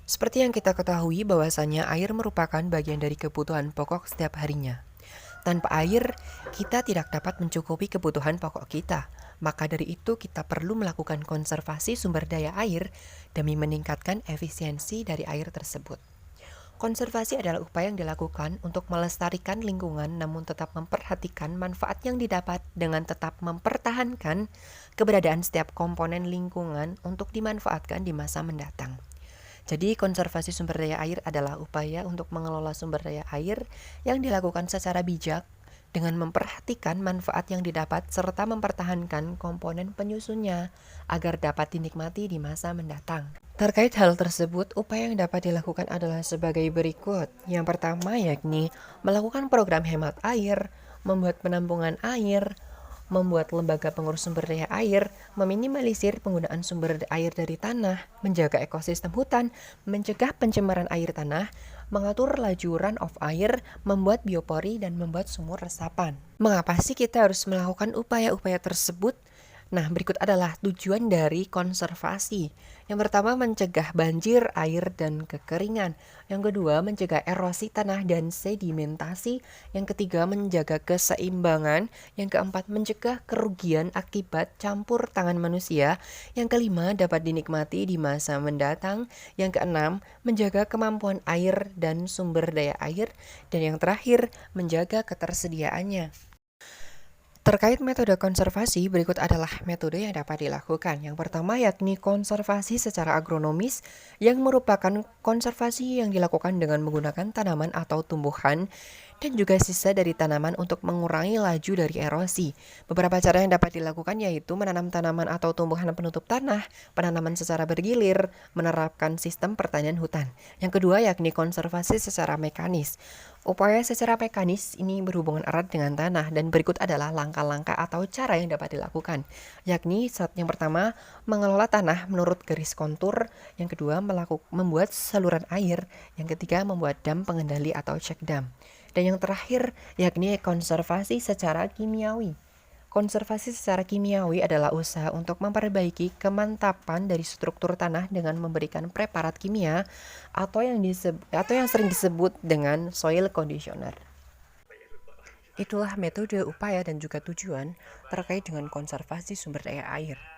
Seperti yang kita ketahui bahwasanya air merupakan bagian dari kebutuhan pokok setiap harinya. Tanpa air, kita tidak dapat mencukupi kebutuhan pokok kita. Maka dari itu kita perlu melakukan konservasi sumber daya air demi meningkatkan efisiensi dari air tersebut. Konservasi adalah upaya yang dilakukan untuk melestarikan lingkungan namun tetap memperhatikan manfaat yang didapat dengan tetap mempertahankan keberadaan setiap komponen lingkungan untuk dimanfaatkan di masa mendatang. Jadi konservasi sumber daya air adalah upaya untuk mengelola sumber daya air yang dilakukan secara bijak dengan memperhatikan manfaat yang didapat serta mempertahankan komponen penyusunnya agar dapat dinikmati di masa mendatang. Terkait hal tersebut, upaya yang dapat dilakukan adalah sebagai berikut. Yang pertama yakni melakukan program hemat air, membuat penampungan air, membuat lembaga pengurus sumber daya air, meminimalisir penggunaan sumber air dari tanah, menjaga ekosistem hutan, mencegah pencemaran air tanah, mengatur laju run-off air, membuat biopori, dan membuat sumur resapan. Mengapa sih kita harus melakukan upaya-upaya tersebut? Nah, berikut adalah tujuan dari konservasi. Yang pertama, mencegah banjir, air, dan kekeringan. Yang kedua, mencegah erosi tanah dan sedimentasi. Yang ketiga, menjaga keseimbangan. Yang keempat, mencegah kerugian akibat campur tangan manusia. Yang kelima, dapat dinikmati di masa mendatang. Yang keenam, menjaga kemampuan air dan sumber daya air. Dan yang terakhir, menjaga ketersediaannya. Terkait metode konservasi, berikut adalah metode yang dapat dilakukan. Yang pertama yakni konservasi secara agronomis, yang merupakan konservasi yang dilakukan dengan menggunakan tanaman atau tumbuhan dan juga sisa dari tanaman untuk mengurangi laju dari erosi. Beberapa cara yang dapat dilakukan yaitu menanam tanaman atau tumbuhan penutup tanah, penanaman secara bergilir, menerapkan sistem pertanian hutan. Yang kedua yakni konservasi secara mekanis. Upaya secara mekanis ini berhubungan erat dengan tanah dan berikut adalah langkah-langkah atau cara yang dapat dilakukan. Yakni yang pertama, mengelola tanah menurut garis kontur. Yang kedua, membuat saluran air. Yang ketiga, membuat dam pengendali atau check dam. Dan yang terakhir, yakni konservasi secara kimiawi. Konservasi secara kimiawi adalah usaha untuk memperbaiki kemantapan dari struktur tanah dengan memberikan preparat kimia atau yang sering disebut dengan soil conditioner. Itulah metode, upaya, dan juga tujuan terkait dengan konservasi sumber daya air.